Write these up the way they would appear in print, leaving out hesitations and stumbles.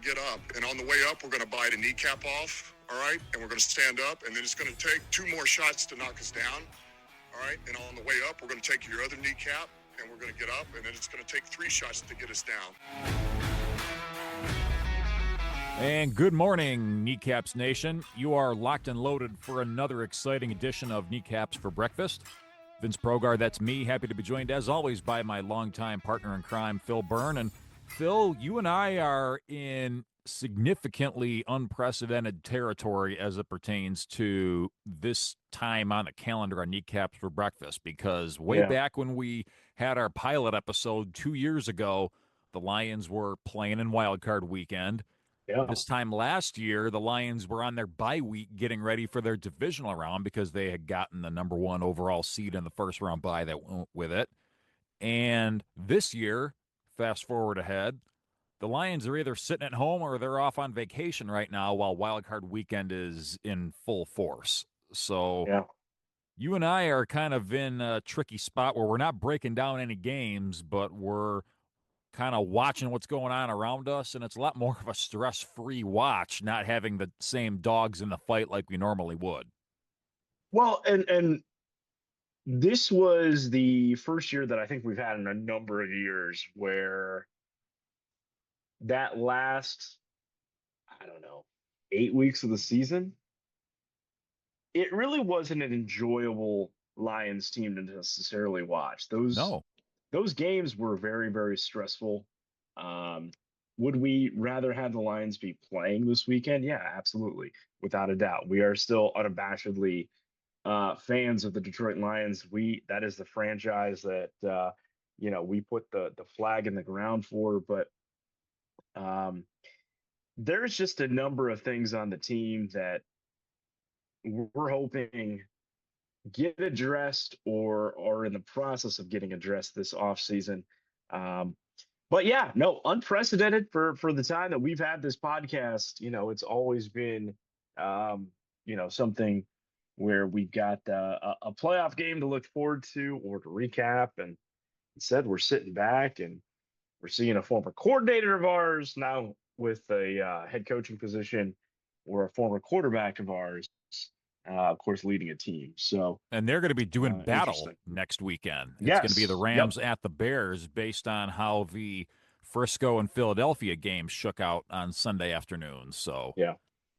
get up. And on the way up, we're going to bite a kneecap off, all right? And we're going to stand up, and then it's going to take 2 more shots to knock us down, all right? And on the way up, we're going to take your other kneecap, and we're going to get up, and then it's going to take 3 shots to get us down. And good morning, Kneecaps Nation. You are locked and loaded for another exciting edition of Kneecaps for Breakfast. Vince Progar, that's me. Happy to be joined, as always, by my longtime partner in crime, Phil Byrne. And Phil, you and I are in significantly unprecedented territory as it pertains to this time on the calendar on Kneecaps for Breakfast, because way back when we had our pilot episode 2 years ago, the Lions were playing in Wildcard weekend. Yeah. This time last year, the Lions were on their bye week getting ready for their divisional round because they had gotten the number 1 overall seed in the first round bye that went with it. And this year, fast forward ahead, the Lions are either sitting at home or they're off on vacation right now while Wildcard weekend is in full force. So you and I are kind of in a tricky spot where we're not breaking down any games, but we're kind of watching what's going on around us, and it's a lot more of a stress-free watch, not having the same dogs in the fight like we normally would. Well, and this was the first year that I think we've had in a number of years where that last, 8 weeks of the season, it really wasn't an enjoyable Lions team to necessarily watch. Those games were very, very stressful. Would we rather have the Lions be playing this weekend? Yeah, absolutely. Without a doubt. We are still unabashedly fans of the Detroit Lions. That is the franchise that, we put the flag in the ground for. But there's just a number of things on the team that we're hoping get addressed or are in the process of getting addressed this offseason. But yeah, no, unprecedented for the time that we've had this podcast. It's always been, something where we've got a playoff game to look forward to or to recap. And instead, we're sitting back and we're seeing a former coordinator of ours now with a head coaching position, or a former quarterback of ours, of course, leading a team. And they're going to be doing battle next weekend. It's going to be the Rams at the Bears, based on how the Frisco and Philadelphia game shook out on Sunday afternoon. So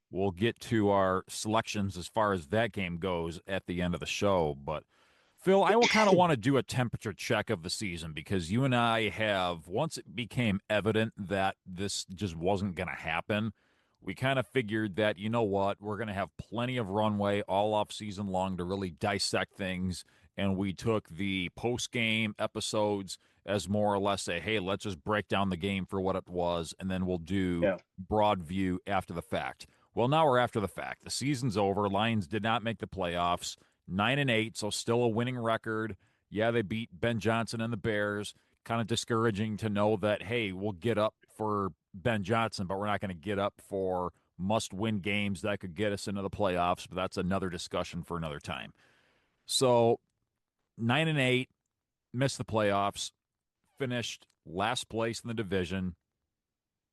we'll get to our selections as far as that game goes at the end of the show. But Phil, I will kind of want to do a temperature check of the season, because you and I have, once it became evident that this just wasn't going to happen, we kind of figured that, you know what, we're going to have plenty of runway all off season long to really dissect things. And we took the post-game episodes as more or less a, hey, let's just break down the game for what it was, and then we'll do broad view after the fact. Well, now we're after the fact. The season's over. Lions did not make the playoffs. 9-8, so still a winning record. Yeah, they beat Ben Johnson and the Bears. Kind of discouraging to know that, hey, we'll get up for Ben Johnson, but we're not going to get up for must-win games that could get us into the playoffs, but that's another discussion for another time. So 9-8, missed the playoffs, finished last place in the division.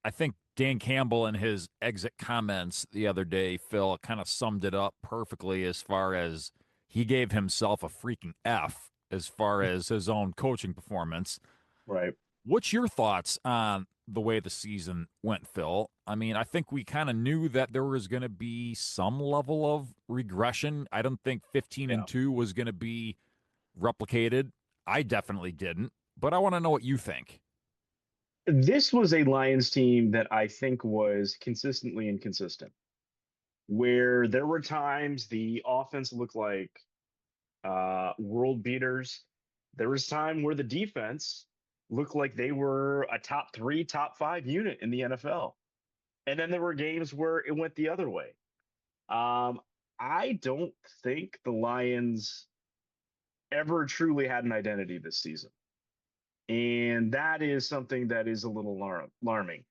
I think Dan Campbell in his exit comments the other day, Phil, kind of summed it up perfectly, as far as he gave himself a freaking F as far as his own coaching performance. Right. What's your thoughts on the way the season went, Phil? I mean, I think we kind of knew that there was going to be some level of regression. I don't think 15-2 was going to be replicated. I definitely didn't, but I want to know what you think. This was a Lions team that I think was consistently inconsistent, where there were times the offense looked like world beaters. There was time where the defense looked like they were a top 3, top 5 unit in the NFL. And then there were games where it went the other way. I don't think the Lions ever truly had an identity this season. And that is something that is a little alarming.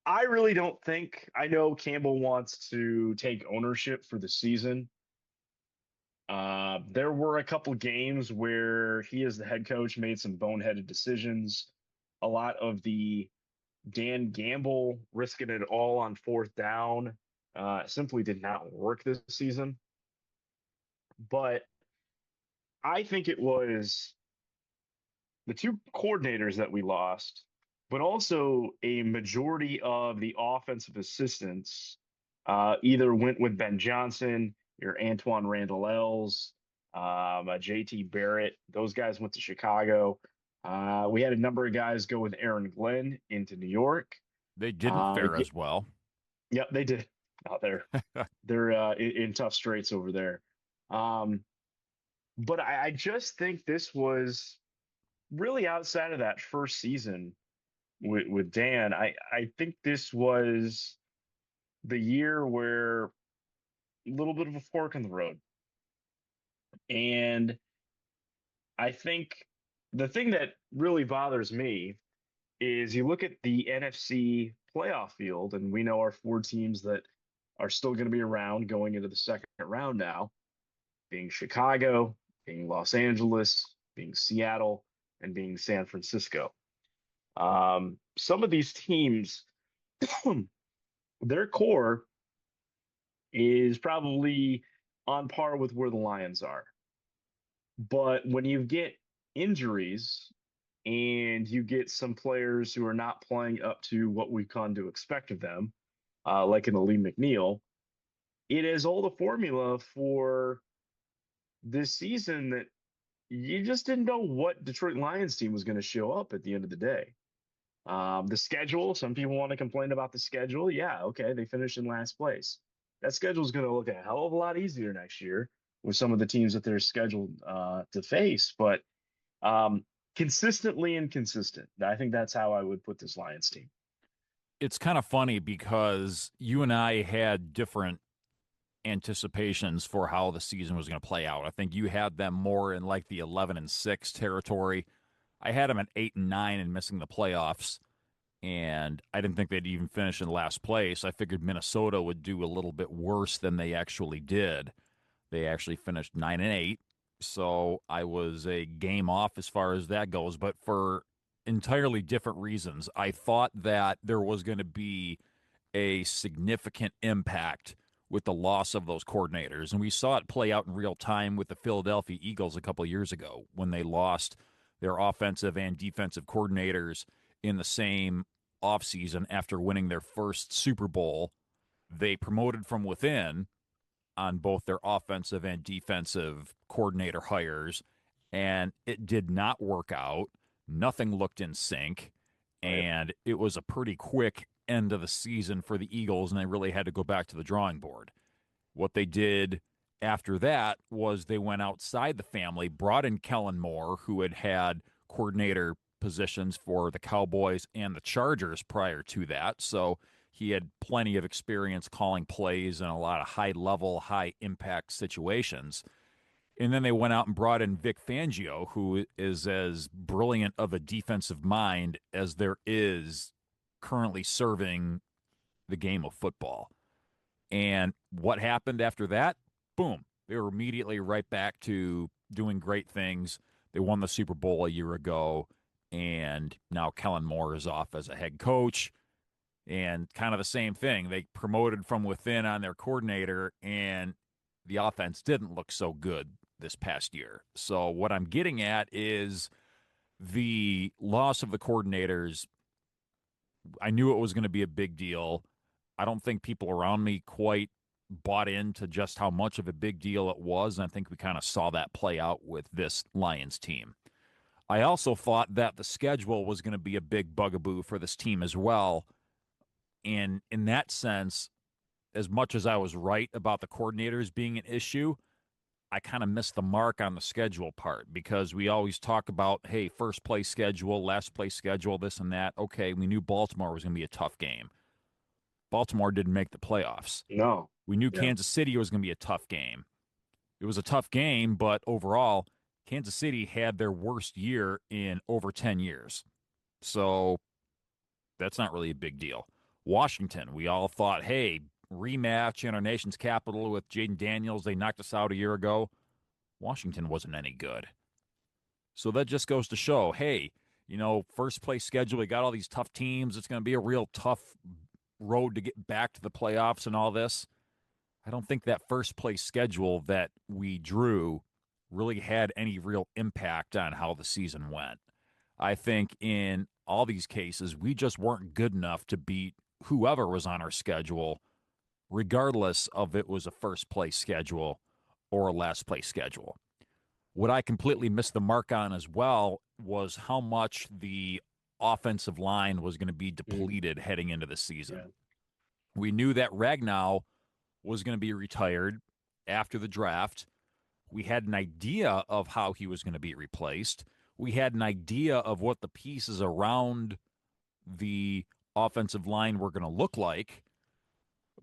I really don't think, I know Campbell wants to take ownership for the season. There were a couple games where he, as the head coach, made some boneheaded decisions. A lot of the Dan Gamble risking it all on fourth down simply did not work this season. But I think it was the two coordinators that we lost, but also a majority of the offensive assistants either went with Ben Johnson, your Antoine Randall Els, JT Barrett. Those guys went to Chicago. We had a number of guys go with Aaron Glenn into New York. They didn't fare as well. Yep, they did. Out there, they're in tough straits over there. But I just think this was really outside of that first season with Dan. I think this was the year where a little bit of a fork in the road. And I think the thing that really bothers me is you look at the NFC playoff field, and we know our four teams that are still going to be around going into the second round now, being Chicago, being Los Angeles, being Seattle, and being San Francisco. Some of these teams, their core is probably on par with where the Lions are. But when you get injuries and you get some players who are not playing up to what we've come to expect of them, like an Ali McNeil, it is all the formula for this season that you just didn't know what Detroit Lions team was going to show up at the end of the day. The schedule, some people want to complain about the schedule. Yeah, okay, they finished in last place. That schedule is going to look a hell of a lot easier next year with some of the teams that they're scheduled to face. But consistently inconsistent. I think that's how I would put this Lions team. It's kind of funny because you and I had different anticipations for how the season was going to play out. I think you had them more in like the 11-6 territory. I had them at 8-9 and missing the playoffs, and I didn't think they'd even finish in last place. I figured Minnesota would do a little bit worse than they actually did. They actually finished 9-8, so I was a game off as far as that goes, but for entirely different reasons. I thought that there was going to be a significant impact with the loss of those coordinators, and we saw it play out in real time with the Philadelphia Eagles a couple of years ago when they lost their offensive and defensive coordinators in the same offseason after winning their first Super Bowl. They promoted from within on both their offensive and defensive coordinator hires, and it did not work out. Nothing looked in sync, and it was a pretty quick end of the season for the Eagles, and they really had to go back to the drawing board. What they did after that was they went outside the family, brought in Kellen Moore, who had had coordinator positions for the Cowboys and the Chargers prior to that. So he had plenty of experience calling plays in a lot of high-level, high-impact situations. And then they went out and brought in Vic Fangio, who is as brilliant of a defensive mind as there is currently serving the game of football. And what happened after that? Boom. They were immediately right back to doing great things. They won the Super Bowl a year ago, and now Kellen Moore is off as a head coach. And kind of the same thing. They promoted from within on their coordinator, and the offense didn't look so good this past year. So what I'm getting at is the loss of the coordinators. I knew it was going to be a big deal. I don't think people around me quite bought into just how much of a big deal it was, and I think we kind of saw that play out with this Lions team. I also thought that the schedule was going to be a big bugaboo for this team as well. And in that sense, as much as I was right about the coordinators being an issue, I kind of missed the mark on the schedule part because we always talk about, hey, first place schedule, last place schedule, this and that. Okay, we knew Baltimore was going to be a tough game. Baltimore didn't make the playoffs. No. We knew Kansas City was going to be a tough game. It was a tough game, but overall, Kansas City had their worst year in over 10 years. So that's not really a big deal. Washington, we all thought, hey, rematch in our nation's capital with Jaden Daniels. They knocked us out a year ago. Washington wasn't any good. So that just goes to show, hey, first place schedule. We got all these tough teams. It's going to be a real tough road to get back to the playoffs and all this. I don't think that first place schedule that we drew really had any real impact on how the season went. I think in all these cases, we just weren't good enough to beat whoever was on our schedule, regardless of it was a first place schedule or a last place schedule. What I completely missed the mark on as well was how much the offensive line was going to be depleted heading into the season. Yeah. We knew that Ragnow was going to be retired after the draft. We had an idea of how he was going to be replaced. We had an idea of what the pieces around the offensive line were going to look like.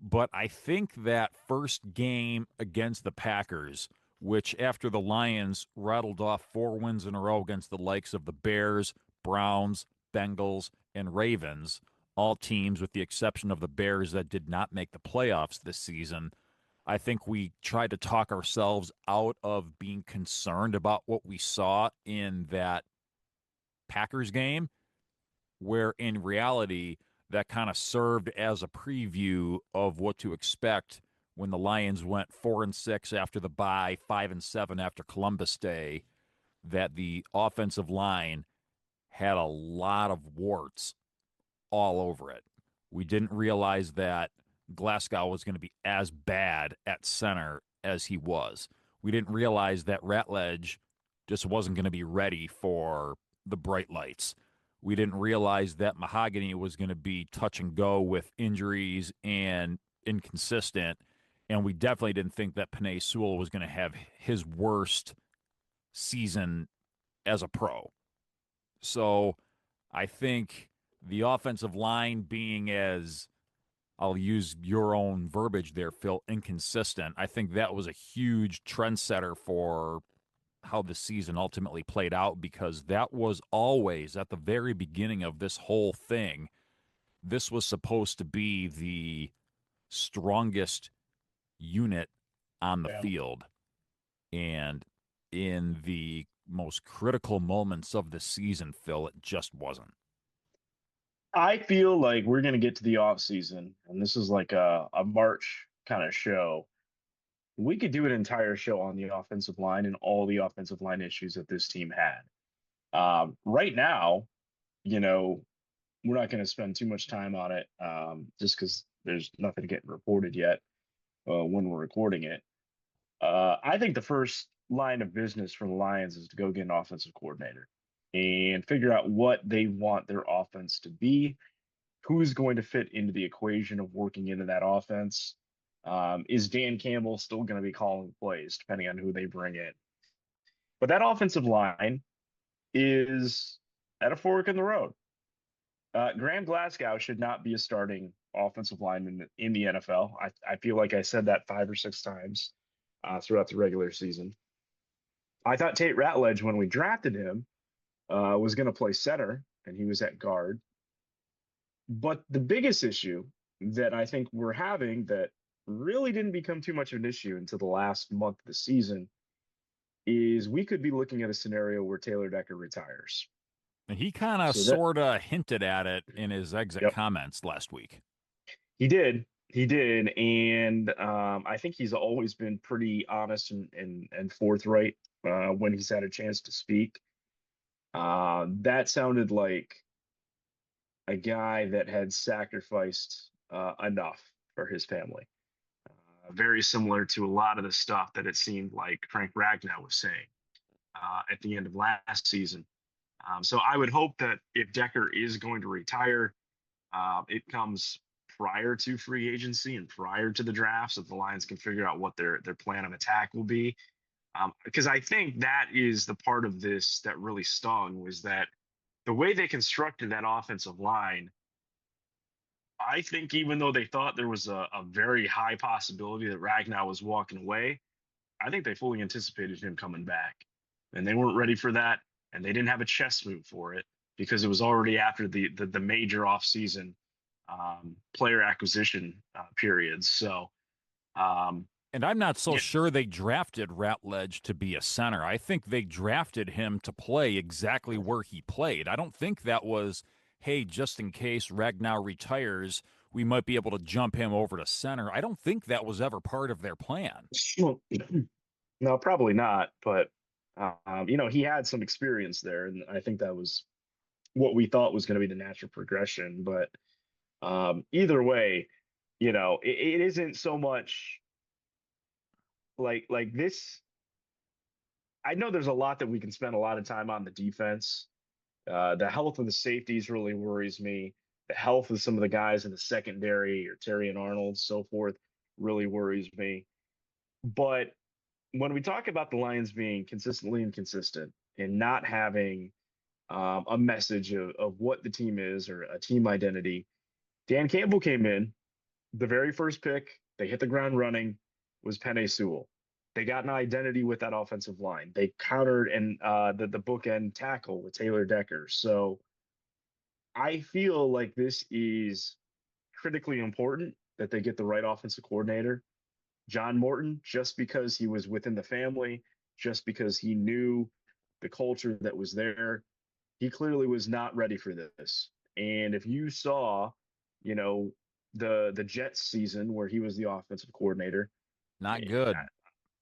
But I think that first game against the Packers, which after the Lions rattled off 4 wins in a row against the likes of the Bears, Browns, Bengals, and Ravens, all teams with the exception of the Bears that did not make the playoffs this season, I think we tried to talk ourselves out of being concerned about what we saw in that Packers game, where in reality, that kind of served as a preview of what to expect when the Lions went 4-6 after the bye, 5-7 after Columbus Day, that the offensive line had a lot of warts all over it. We didn't realize that Glasgow was going to be as bad at center as he was. We didn't realize that Ratledge just wasn't going to be ready for the bright lights. We didn't realize that Mahogany was going to be touch and go with injuries and inconsistent. And we definitely didn't think that Penei Sewell was going to have his worst season as a pro. So I think the offensive line being as, I'll use your own verbiage there, Phil, inconsistent, I think that was a huge trendsetter for how the season ultimately played out, because that was always at the very beginning of this whole thing. This was supposed to be the strongest unit on the field. And in the most critical moments of the season, Phil, it just wasn't. I feel like we're going to get to the off season, and this is like a March kind of show. We could do an entire show on the offensive line and all the offensive line issues that this team had. Right now, we're not going to spend too much time on it, just because there's nothing getting reported yet when we're recording it. I think the first line of business for the Lions is to go get an offensive coordinator and figure out what they want their offense to be, who's going to fit into the equation of working into that offense. Is Dan Campbell still going to be calling plays, depending on who they bring in? But that offensive line is at a fork in the road. Graham Glasgow should not be a starting offensive lineman in the NFL. I feel like I said that 5 or 6 times throughout the regular season. I thought Tate Ratledge, when we drafted him, was going to play center, and he was at guard. But the biggest issue that I think we're having that really didn't become too much of an issue until the last month of the season is we could be looking at a scenario where Taylor Decker retires. And he kind of sort of hinted at it in his exit comments last week. He did. And I think he's always been pretty honest and forthright when he's had a chance to speak. That sounded like a guy that had sacrificed enough for his family. Very similar to a lot of the stuff that it seemed like Frank Ragnow was saying at the end of last season. So I would hope that if Decker is going to retire, it comes prior to free agency and prior to the draft, so the Lions can figure out what their plan of attack will be. Because I think that is the part of this that really stung, was that the way they constructed that offensive line, I think even though they thought there was a very high possibility that Ragnow was walking away, I think they fully anticipated him coming back. And they weren't ready for that, and they didn't have a chess move for it because it was already after the major offseason player acquisition periods. So, And I'm not so sure they drafted Ratledge to be a center. I think they drafted him to play exactly where he played. I don't think that was, hey, just in case Ragnar retires, we might be able to jump him over to center. I don't think that was ever part of their plan. Well, no, probably not. But he had some experience there, and I think that was what we thought was going to be the natural progression. But either way, it isn't so much like this. I know there's a lot that we can spend a lot of time on the defense. The health of the safeties really worries me. The health of some of the guys in the secondary, or Terry and Arnold, so forth, really worries me. But when we talk about the Lions being consistently inconsistent and not having a message of what the team is or a team identity, Dan Campbell came in, the very first pick, they hit the ground running, was Penei Sewell. They got an identity with that offensive line. They countered and the bookend tackle with Taylor Decker. So I feel like this is critically important that they get the right offensive coordinator. John Morton, just because he was within the family, just because he knew the culture that was there, he clearly was not ready for this. And if you saw, the Jets season where he was the offensive coordinator, not good.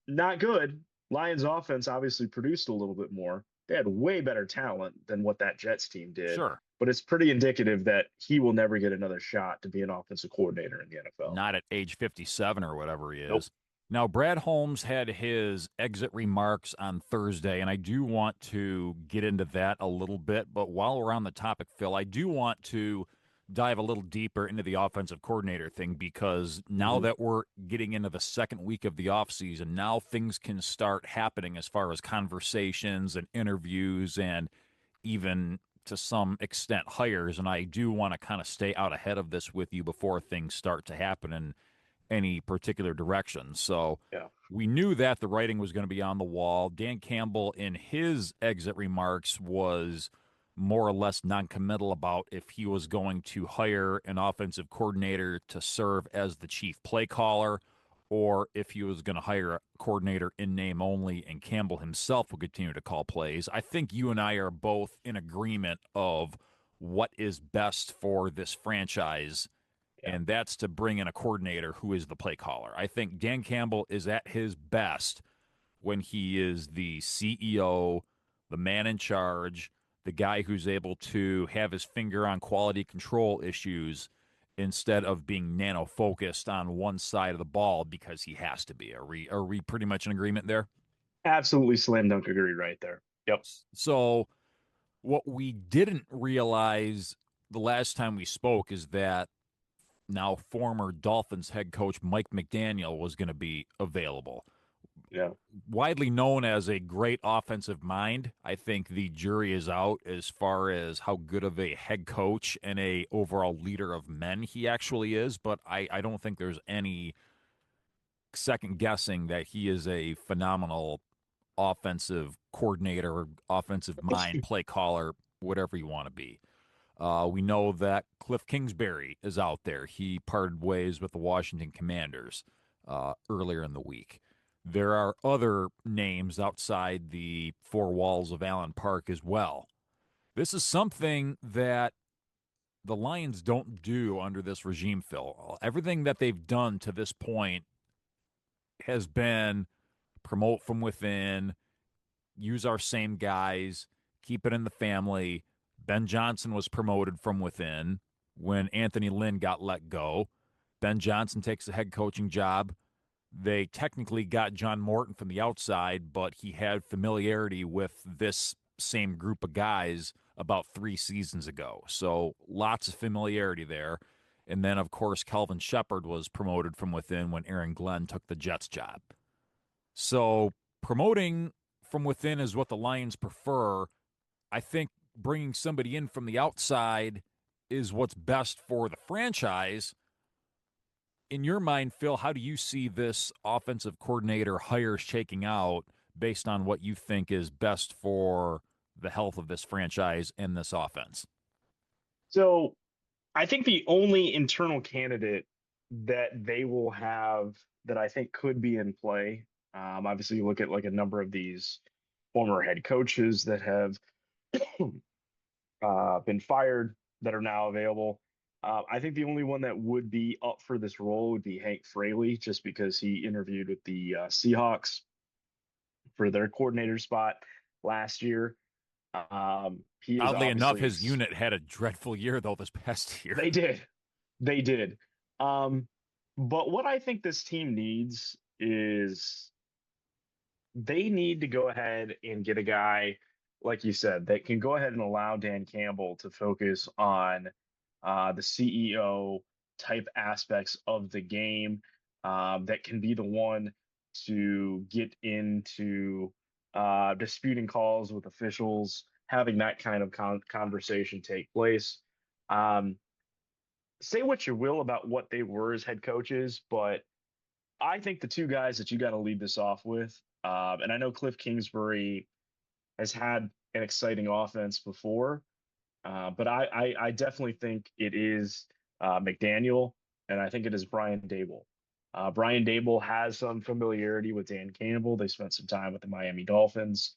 Not good. Lions offense obviously produced a little bit more. They had way better talent than what that Jets team did. Sure. But it's pretty indicative that he will never get another shot to be an offensive coordinator in the NFL. Not at age 57 or whatever he is. Nope. Now, Brad Holmes had his exit remarks on Thursday, and I do want to get into that a little bit. But while we're on the topic, Phil, I do want to dive a little deeper into the offensive coordinator thing, because now that we're getting into the second week of the offseason, now things can start happening as far as conversations and interviews and even to some extent hires. And I do want to kind of stay out ahead of this with you before things start to happen in any particular direction. So we knew that the writing was going to be on the wall. Dan Campbell, in his exit remarks, was more or less non-committal about if he was going to hire an offensive coordinator to serve as the chief play caller, or if he was going to hire a coordinator in name only and Campbell himself will continue to call plays. I think you and I are both in agreement of what is best for this franchise, and that's to bring in a coordinator who is the play caller. I think Dan Campbell is at his best when he is the CEO, the man in charge, the guy who's able to have his finger on quality control issues instead of being nano-focused on one side of the ball because he has to be. Are we pretty much in agreement there? Absolutely slam dunk agree right there. Yep. So what we didn't realize the last time we spoke is that now former Dolphins head coach Mike McDaniel was going to be available. Yeah. Widely known as a great offensive mind. I think the jury is out as far as how good of a head coach and a overall leader of men he actually is, but I don't think there's any second guessing that he is a phenomenal offensive coordinator, offensive mind, play caller, whatever you want to be. We know that Cliff Kingsbury is out there. He parted ways with the Washington Commanders earlier in the week. There are other names outside the four walls of Allen Park as well. This is something that the Lions don't do under this regime, Phil. Everything that they've done to this point has been promote from within, use our same guys, keep it in the family. Ben Johnson was promoted from within when Anthony Lynn got let go. Ben Johnson takes the head coaching job. They technically got John Morton from the outside, but he had familiarity with this same group of guys about 3 seasons ago. So lots of familiarity there. And then, of course, Kelvin Shepard was promoted from within when Aaron Glenn took the Jets job. So promoting from within is what the Lions prefer. I think bringing somebody in from the outside is what's best for the franchise. In your mind, Phil, how do you see this offensive coordinator hire shaking out based on what you think is best for the health of this franchise and this offense? So I think the only internal candidate that they will have that I think could be in play. Obviously, you look at like a number of these former head coaches that have been fired that are now available. I think the only one that would be up for this role would be Hank Fraley, just because he interviewed with the Seahawks for their coordinator spot last year. He is Oddly enough, obviously his unit had a dreadful year, though, this past year. they did. They did. Um, but what I think this team needs is they need to go ahead and get a guy, like you said, that can go ahead and allow Dan Campbell to focus on the CEO type aspects of the game, that can be the one to get into disputing calls with officials, having that kind of conversation take place. Um, Say what you will about what they were as head coaches, but I think the two guys that you got to lead this off with, and I know Cliff Kingsbury has had an exciting offense before, but I definitely think it is McDaniel, and I think it is Brian Dable. Brian Dable has some familiarity with Dan Campbell. They spent some time with the Miami Dolphins.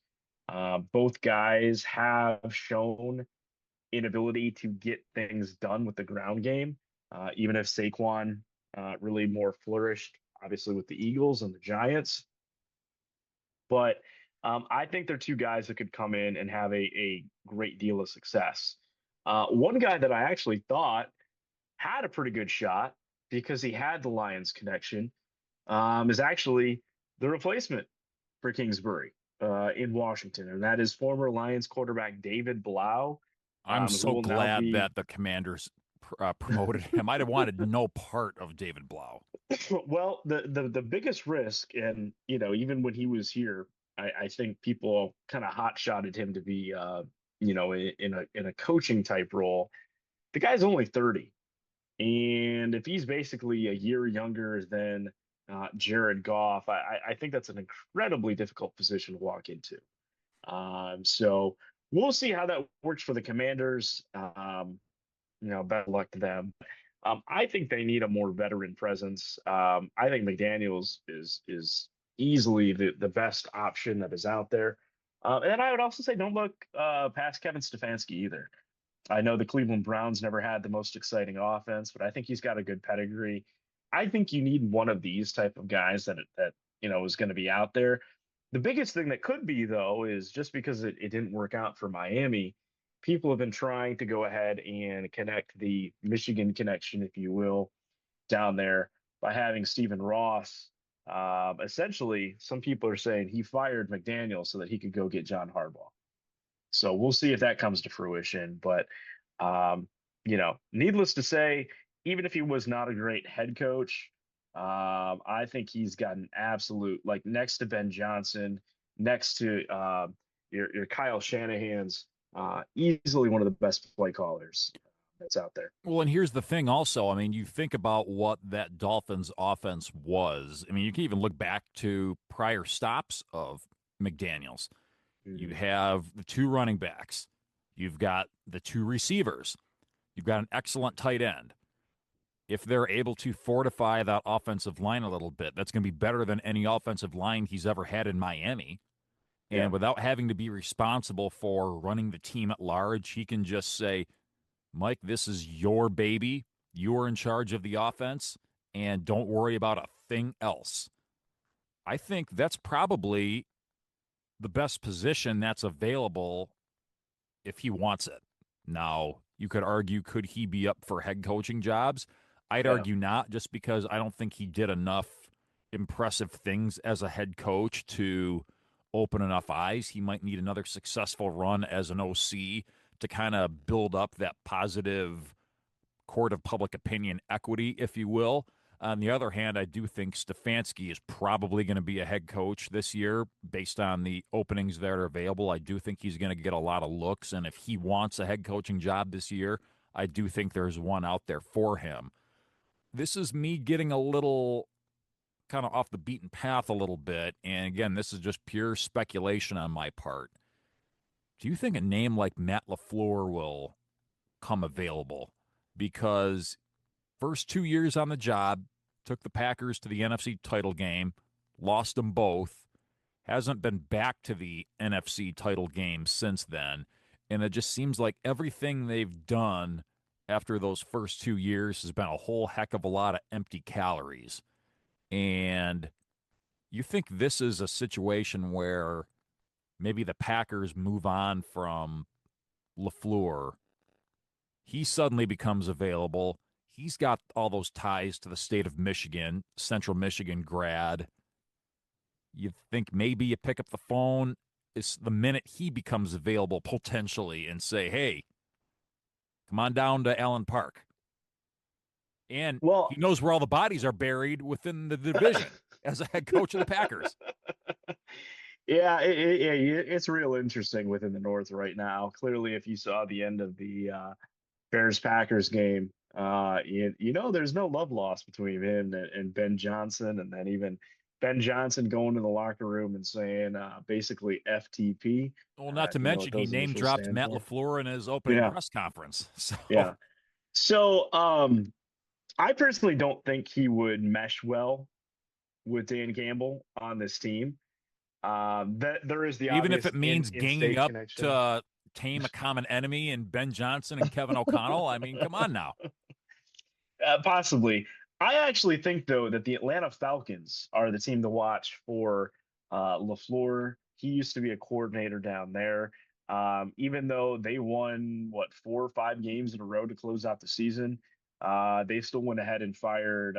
Both guys have shown inability to get things done with the ground game, even if Saquon really more flourished, obviously, with the Eagles and the Giants. But I think they're two guys that could come in and have a great deal of success. One guy that I actually thought had a pretty good shot because he had the Lions connection, is actually the replacement for Kingsbury in Washington, and that is former Lions quarterback David Blau, I'm who so will now glad be that the Commanders promoted him. I'd have wanted no part of David Blau. well, the biggest risk, and even when he was here, I think people kind of hot shotted him to be, in a coaching type role. The guy's only 30, and if he's basically a year younger than Jared Goff, I think that's an incredibly difficult position to walk into. So we'll see how that works for the Commanders. Better luck to them. I think they need a more veteran presence. I think McDaniels is easily the best option that is out there. And I would also say don't look past Kevin Stefanski either. I know the Cleveland Browns never had the most exciting offense, but I think he's got a good pedigree. I think you need one of these type of guys that is going to be out there. The biggest thing that could be, though, is just because it didn't work out for Miami, people have been trying to go ahead and connect the Michigan connection, if you will, down there by having Stephen Ross. Essentially, some people are saying he fired McDaniel so that he could go get John Harbaugh. So we'll see if that comes to fruition. But, needless to say, even if he was not a great head coach, I think he's got an absolute, like, next to Ben Johnson, next to your Kyle Shanahan's, easily one of the best play callers that's out there. Well, and here's the thing also. I mean, you think about what that Dolphins offense was. I mean, you can even look back to prior stops of McDaniels. You have the two running backs. You've got the two receivers. You've got an excellent tight end. If they're able to fortify that offensive line a little bit, that's going to be better than any offensive line he's ever had in Miami. And without having to be responsible for running the team at large, he can just say, Mike, this is your baby. You're in charge of the offense, and don't worry about a thing else. I think that's probably the best position that's available if he wants it. Now, you could argue, could he be up for head coaching jobs? I'd argue not, just because I don't think he did enough impressive things as a head coach to open enough eyes. He might need another successful run as an OC to kind of build up that positive court of public opinion equity, if you will. On the other hand, I do think Stefanski is probably going to be a head coach this year based on the openings that are available. I do think he's going to get a lot of looks, and if he wants a head coaching job this year, I do think there's one out there for him. This is me getting a little kind of off the beaten path a little bit, and again, this is just pure speculation on my part. Do you think a name like Matt LaFleur will come available? Because First 2 years on the job, took the Packers to the NFC title game, lost them both, hasn't been back to the NFC title game since then. And it just seems like everything they've done after those first 2 years has been a whole heck of a lot of empty calories. And you think this is a situation where maybe the Packers move on from LaFleur? He suddenly becomes available. He's got all those ties to the state of Michigan, Central Michigan grad. You think maybe you pick up the phone is the minute he becomes available potentially and say, hey, come on down to Allen Park. And he knows where all the bodies are buried within the division as a head coach of the Packers. Yeah, it's real interesting within the North right now. Clearly, if you saw the end of the Bears-Packers game, there's no love lost between him and Ben Johnson, and then even Ben Johnson going to the locker room and saying basically FTP. Well, not to mention he name dropped Matt LaFleur in his opening press conference. So yeah. So I personally don't think he would mesh well with Dan Campbell on this team. That there is the even if it means ganging up connection. to tame a common enemy in Ben Johnson and Kevin O'Connell. I mean, come on now. Possibly. I actually think, though, that the Atlanta Falcons are the team to watch for LaFleur. He used to be a coordinator down there. Even though they won, 4 or 5 games in a row to close out the season, they still went ahead and fired,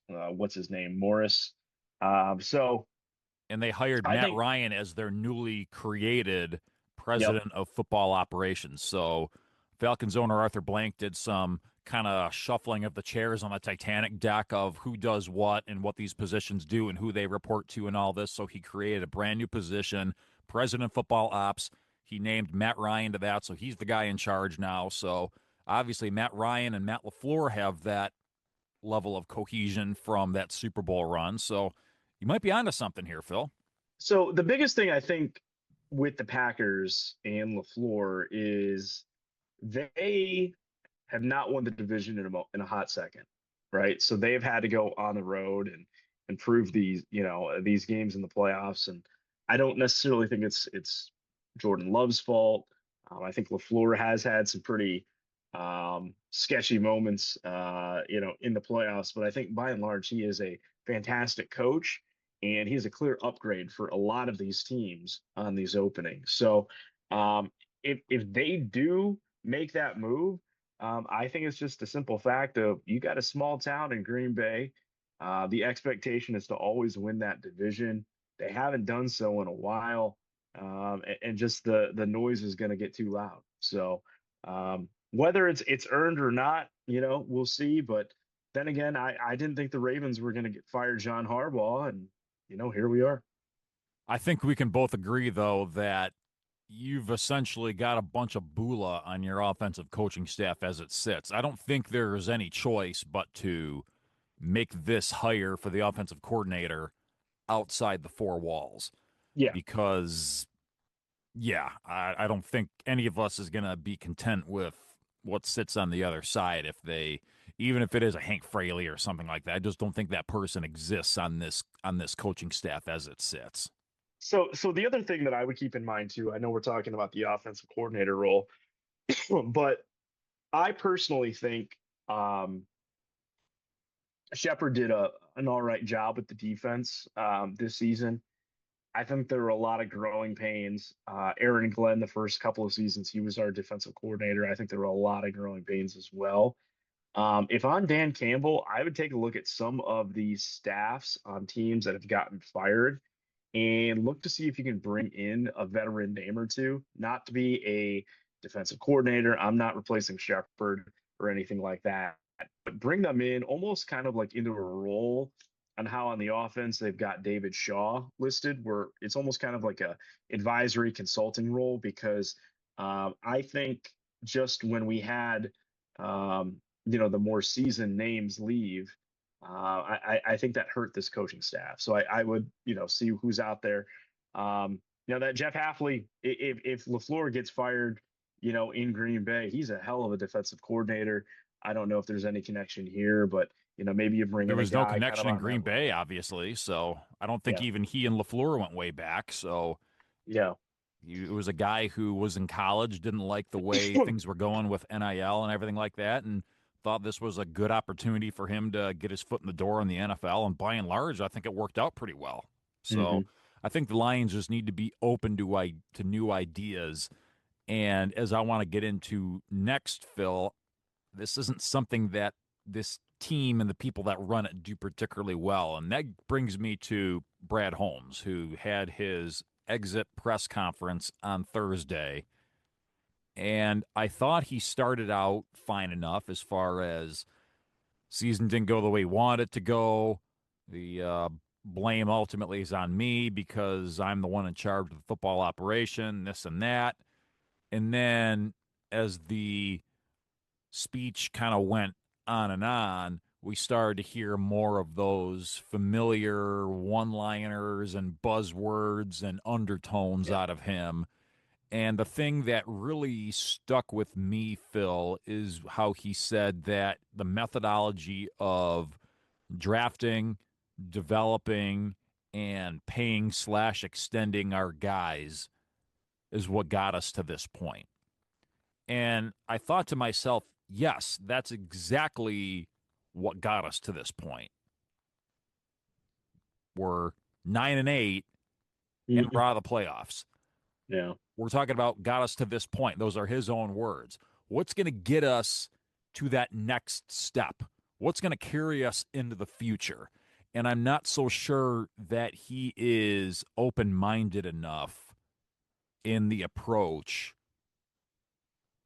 what's his name, Morris. And they hired Matt Ryan as their newly created president of football operations. So Falcons owner Arthur Blank did some kind of shuffling of the chairs on the Titanic deck of who does what and what these positions do and who they report to and all this. So he created a brand new position, president of football ops. He named Matt Ryan to that, so he's the guy in charge now. So obviously Matt Ryan and Matt LaFleur have that level of cohesion from that Super Bowl run. So you might be onto something here, Phil. So the biggest thing I think with the Packers and LaFleur is they have not won the division in a hot second, right? So they've had to go on the road and improve these games in the playoffs. And I don't necessarily think it's Jordan Love's fault. I think LaFleur has had some pretty sketchy moments, in the playoffs. But I think by and large, he is a fantastic coach, and he's a clear upgrade for a lot of these teams on these openings. So if they do make that move, I think it's just a simple fact of you got a small town in Green Bay. The expectation is to always win that division. They haven't done so in a while, and just the noise is going to get too loud. So whether it's earned or not, we'll see. But then again, I didn't think the Ravens were going to fire John Harbaugh, and here we are. I think we can both agree, though, that you've essentially got a bunch of Bula on your offensive coaching staff as it sits. I don't think there's any choice but to make this hire for the offensive coordinator outside the 4 walls. Yeah. Because, I don't think any of us is going to be content with what sits on the other side even if it is a Hank Fraley or something like that. I just don't think that person exists on this coaching staff as it sits. So the other thing that I would keep in mind too, I know we're talking about the offensive coordinator role, but I personally think Shepard did an all right job with the defense this season. I think there were a lot of growing pains. Aaron Glenn, the first couple of seasons, he was our defensive coordinator. I think there were a lot of growing pains as well. If I'm Dan Campbell, I would take a look at some of these staffs on teams that have gotten fired and look to see if you can bring in a veteran name or two, not to be a defensive coordinator. I'm not replacing Shepard or anything like that, but bring them in almost kind of like into a role on how on the offense they've got David Shaw listed, where it's almost kind of like a advisory consulting role, because I think just when we had, the more seasoned names leave, I think that hurt this coaching staff. So I would, see who's out there. That Jeff Hafley, if LaFleur gets fired, in Green Bay, he's a hell of a defensive coordinator. I don't know if there's any connection here, but maybe you bring There in a was no guy kind of connection in on Green that Bay, level. obviously. So I don't think Yeah, even he and LaFleur went way back. So yeah, it was a guy who was in college, didn't like the way things were going with NIL and everything like that, and thought this was a good opportunity for him to get his foot in the door in the NFL. And by and large, I think it worked out pretty well. So hmm I think the Lions just need to be open to new ideas. And as I want to get into next, Phil, this isn't something that this team and the people that run it do particularly well. And that brings me to Brad Holmes, who had his exit press conference on Thursday. And I thought he started out fine enough as far as season didn't go the way he wanted it to go. The blame ultimately is on me because I'm the one in charge of the football operation, this and that. And then as the speech kind of went on, we started to hear more of those familiar one-liners and buzzwords and undertones yeah, out of him. And the thing that really stuck with me, Phil, is how he said that the methodology of drafting, developing, and paying/extending our guys is what got us to this point. And I thought to myself, yes, that's exactly what got us to this point. We're 9-8 and hmm we're out of the playoffs. yeah, We're talking about got us to this point. Those are his own words. What's going to get us to that next step? What's going to carry us into the future? And I'm not so sure that he is open minded enough in the approach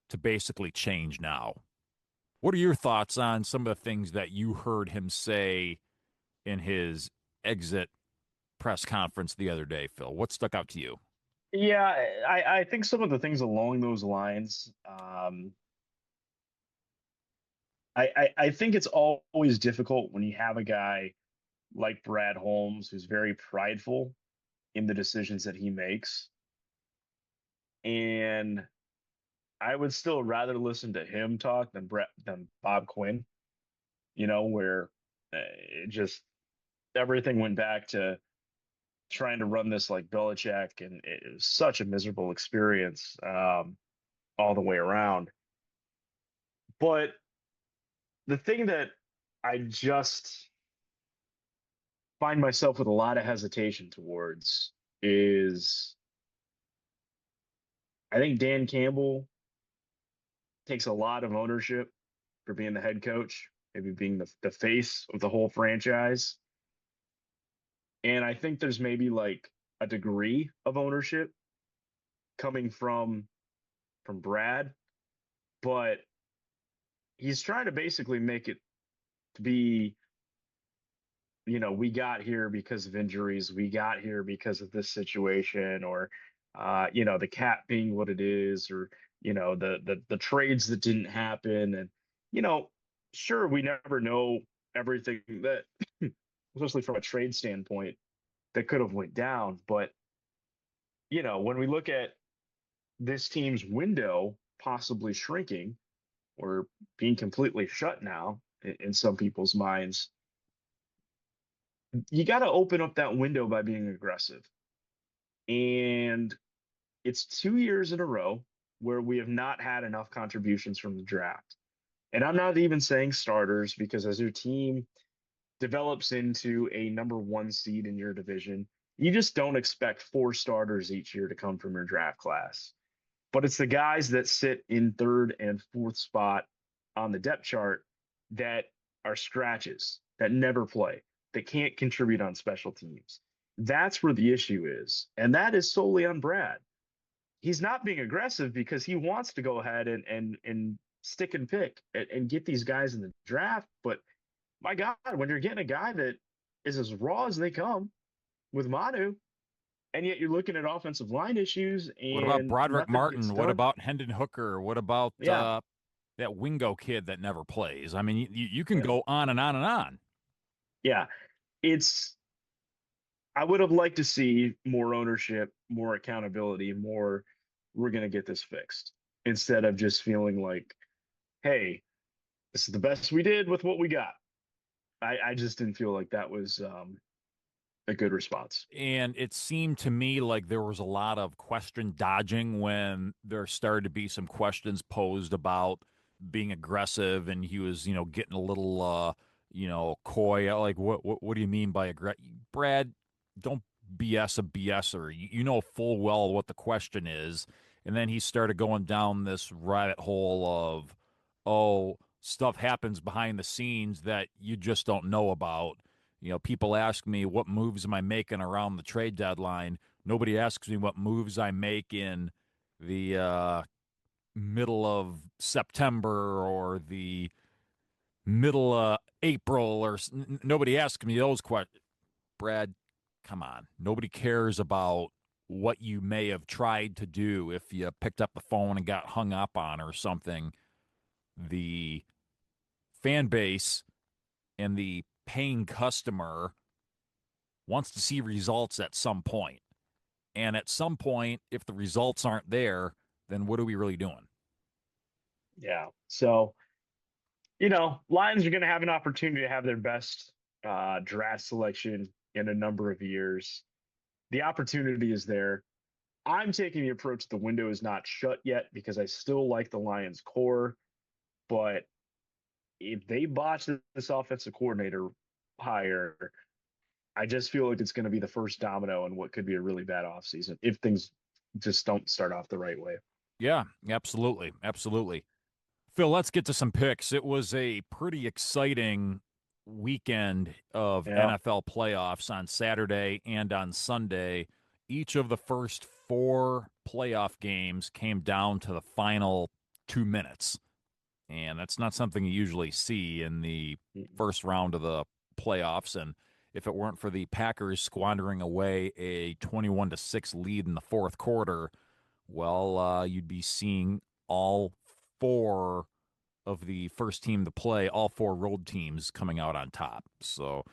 to basically change now. What are your thoughts on some of the things that you heard him say in his exit press conference the other day, Phil? What stuck out to you? yeah. I think some of the things along those lines. I think it's always difficult when you have a guy like Brad Holmes who's very prideful in the decisions that he makes. And I would still rather listen to him talk than Bob Quinn, where it just everything went back to trying to run this like Belichick, and it was such a miserable experience all the way around. But the thing that I just find myself with a lot of hesitation towards is I think Dan Campbell takes a lot of ownership for being the head coach, maybe being the face of the whole franchise. And I think there's maybe like a degree of ownership coming from Brad, but he's trying to basically make it to be, we got here because of injuries, we got here because of this situation, or the cap being what it is, or the trades that didn't happen. And, you know, sure, we never know everything that especially from a trade standpoint that could have went down. But, when we look at this team's window possibly shrinking or being completely shut now in some people's minds, you got to open up that window by being aggressive. And it's 2 years in a row where we have not had enough contributions from the draft. And I'm not even saying starters, because as your team develops into a number one seed in your division, you just don't expect four starters each year to come from your draft class. But it's the guys that sit in third and fourth spot on the depth chart that are scratches, that never play, that can't contribute on special teams. That's where the issue is. And that is solely on Brad. He's not being aggressive because he wants to go ahead and stick and pick and get these guys in the draft. But my God, when you're getting a guy that is as raw as they come with Manu, and yet you're looking at offensive line issues What about and Broderick nothing gets Martin? What done. about Hendon Hooker? What about Yeah, that Wingo kid that never plays? I mean, you can yeah, go on and on and on. yeah. It's I would have liked to see more ownership, more accountability, more we're going to get this fixed instead of just feeling like, hey, this is the best we did with what we got. I just didn't feel like that was a good response. And it seemed to me like there was a lot of question dodging when there started to be some questions posed about being aggressive, and he was, getting a little, coy. Like, what do you mean by aggressive? Brad, don't BS a BSer. You know full well what the question is. And then he started going down this rabbit hole of, oh, stuff happens behind the scenes that you just don't know about. People ask me what moves am I making around the trade deadline. Nobody asks me what moves I make in the middle of September or the middle of April, or nobody asks me those questions. Brad, come on. Nobody cares about what you may have tried to do if you picked up the phone and got hung up on or something. The fan base and the paying customer wants to see results at some point. And at some point, if the results aren't there, then what are we really doing? Yeah. So, Lions are going to have an opportunity to have their best draft selection in a number of years. The opportunity is there. I'm taking the approach the window is not shut yet because I still like the Lions core. But if they botch this offensive coordinator hire, I just feel like it's going to be the first domino in what could be a really bad offseason if things just don't start off the right way. Yeah, absolutely. Absolutely. Phil, let's get to some picks. It was a pretty exciting weekend of NFL playoffs on Saturday and on Sunday. Each of the first 4 playoff games came down to the final 2 minutes. And that's not something you usually see in the first round of the playoffs. And if it weren't for the Packers squandering away a 21-6 lead in the fourth quarter, well, you'd be seeing all 4 of the first team to play, all 4 road teams coming out on top. So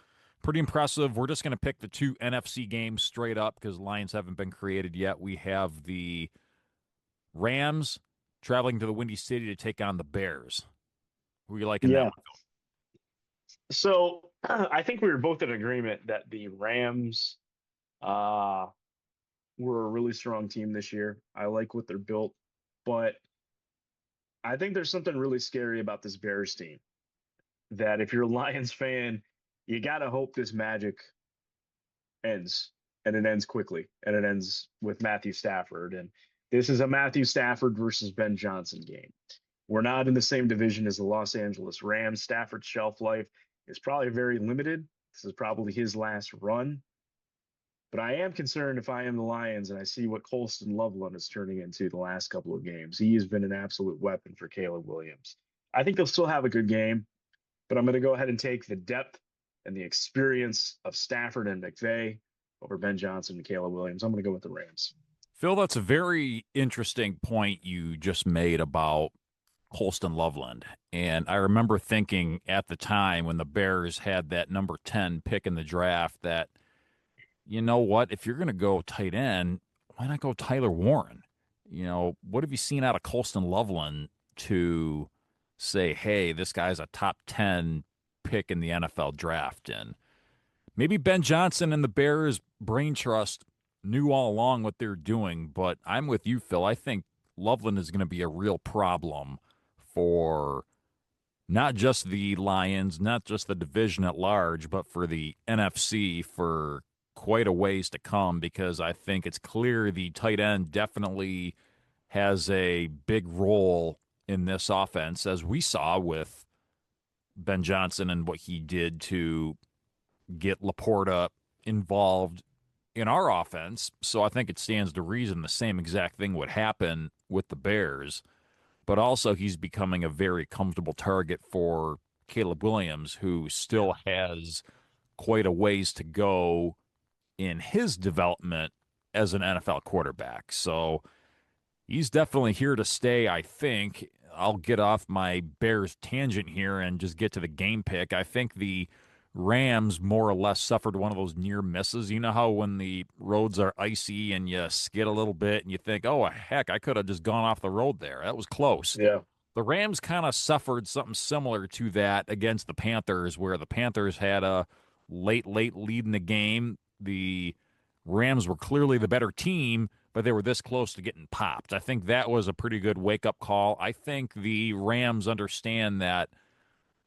pretty impressive. We're just going to pick the 2 NFC games straight up because Lions haven't been created yet. We have the Rams traveling to the Windy City to take on the Bears. Who are you liking that one? So I think we were both in agreement that the Rams were a really strong team this year. I like what they're built, but I think there's something really scary about this Bears team. That if you're a Lions fan, you got to hope this magic ends, and it ends quickly, and it ends with Matthew Stafford. And this is a Matthew Stafford versus Ben Johnson game. We're not in the same division as the Los Angeles Rams. Stafford's shelf life is probably very limited. This is probably his last run. But I am concerned if I am the Lions and I see what Colston Loveland is turning into the last couple of games. He has been an absolute weapon for Caleb Williams. I think they'll still have a good game, but I'm going to go ahead and take the depth and the experience of Stafford and McVay over Ben Johnson and Caleb Williams. I'm going to go with the Rams. Phil, that's a very interesting point you just made about Colston Loveland. And I remember thinking at the time when the Bears had that number 10 pick in the draft that, you know what, if you're going to go tight end, why not go Tyler Warren? What have you seen out of Colston Loveland to say, hey, this guy's a top 10 pick in the NFL draft? And maybe Ben Johnson and the Bears brain trust knew all along what they're doing, but I'm with you, Phil. I think Loveland is going to be a real problem for not just the Lions, not just the division at large, but for the NFC for quite a ways to come, because I think it's clear the tight end definitely has a big role in this offense, as we saw with Ben Johnson and what he did to get Laporta involved in our offense. So I think it stands to reason the same exact thing would happen with the Bears. But also he's becoming a very comfortable target for Caleb Williams, who still has quite a ways to go in his development as an NFL quarterback. So he's definitely here to stay, I think. I'll get off my Bears tangent here and just get to the game pick. I think the Rams more or less suffered one of those near misses. You know how when the roads are icy and you skid a little bit and you think, oh, heck, I could have just gone off the road there. That was close. Yeah. The Rams kind of suffered something similar to that against the Panthers, where the Panthers had a late lead in the game. The Rams were clearly the better team, but they were this close to getting popped. I think that was a pretty good wake-up call. I think the Rams understand that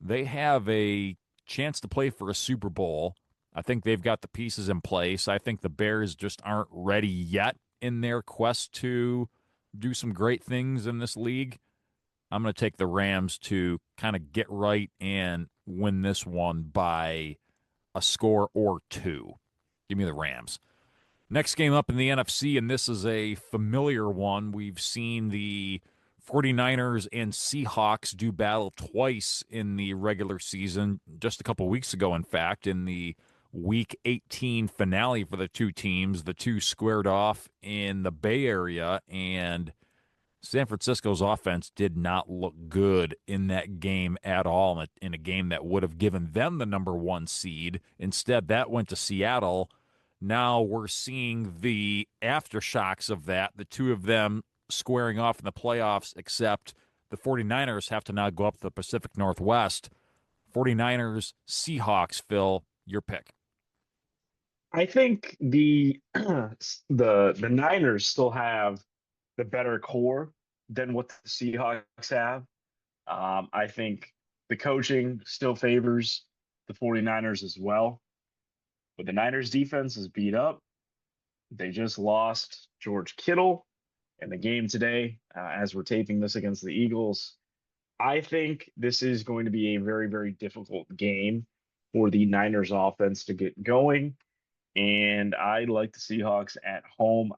they have a chance to play for a Super Bowl. I think they've got the pieces in place. I think the Bears just aren't ready yet in their quest to do some great things in this league. I'm going to take the Rams to kind of get right and win this one by a score or two. Give me the Rams. Next game up in the NFC, and this is a familiar one. We've seen the 49ers and Seahawks do battle twice in the regular season, just a couple weeks ago, in fact, in the Week 18 finale for the two teams. The two squared off in the Bay Area, and San Francisco's offense did not look good in that game at all, in a game that would have given them the number one seed. Instead, that went to Seattle. Now we're seeing the aftershocks of that, the two of them squaring off in the playoffs, except the 49ers have to now go up the Pacific Northwest. 49ers, Seahawks, Phil, your pick. I think the Niners still have the better core than what the Seahawks have. I think the coaching still favors the 49ers as well. But the Niners defense is beat up. They just lost George Kittle in the game today as we're taping this against the Eagles. I think this is going to be a very, very difficult game for the Niners offense to get going. And I like the Seahawks at home.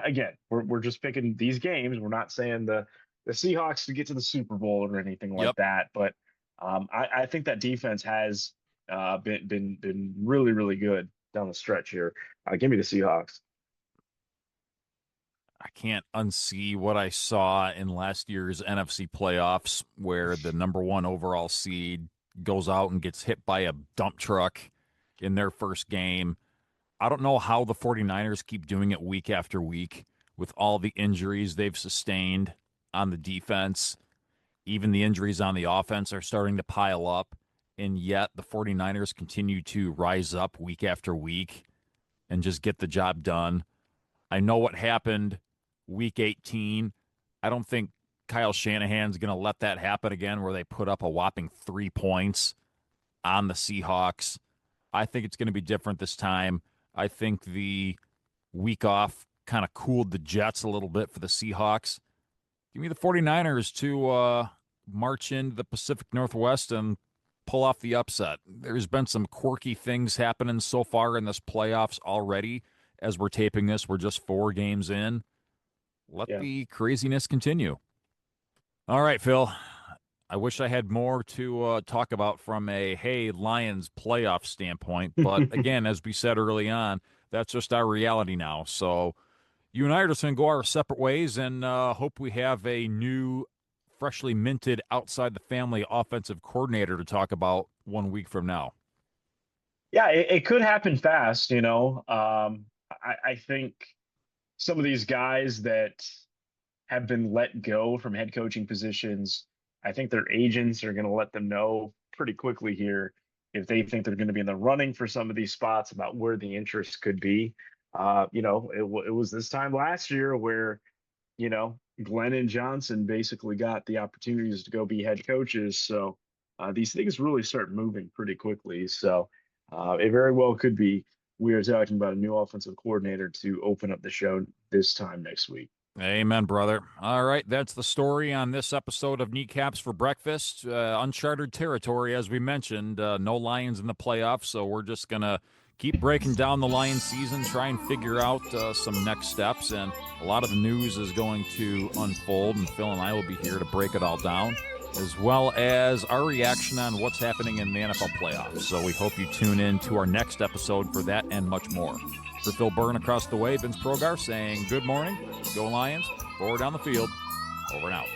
Again, we're just picking these games. We're not saying the Seahawks to get to the Super Bowl or anything like that. But I think that defense has been really, really good down the stretch here. Give me the Seahawks. I can't unsee what I saw in last year's NFC playoffs, where the number one overall seed goes out and gets hit by a dump truck in their first game. I don't know how the 49ers keep doing it week after week with all the injuries they've sustained on the defense. Even the injuries on the offense are starting to pile up, and yet the 49ers continue to rise up week after week and just get the job done. I know what happened week 18. I don't think Kyle Shanahan's going to let that happen again, where they put up a whopping 3 points on the Seahawks. I think it's going to be different this time. I think the week off kind of cooled the Jets a little bit for the Seahawks. Give me the 49ers to march into the Pacific Northwest and pull off the upset. There's been some quirky things happening so far in this playoffs already. As we're taping this, we're just 4 games in. Let the craziness continue. All right, Phil. I wish I had more to talk about from a Lions playoff standpoint. But again, as we said early on, that's just our reality now. So you and I are just going to go our separate ways and hope we have a new, freshly minted outside the family offensive coordinator to talk about 1 week from now. Yeah, it could happen fast. I think some of these guys that have been let go from head coaching positions, I think their agents are going to let them know pretty quickly here if they think they're going to be in the running for some of these spots about where the interest could be. It was this time last year where, Glenn and Johnson basically got the opportunities to go be head coaches. So these things really start moving pretty quickly. So it very well could be we are talking about a new offensive coordinator to open up the show this time next week. Amen, brother. All right, that's the story on this episode of Kneecaps for Breakfast. Uncharted territory, as we mentioned. No Lions in the playoffs, so we're just going to keep breaking down the Lions season, try and figure out some next steps, and a lot of the news is going to unfold, and Phil and I will be here to break it all down, as well as our reaction on what's happening in the NFL playoffs. So we hope you tune in to our next episode for that and much more. For Phil Byrne across the way, Vince Progar saying good morning, go Lions, forward down the field, over and out.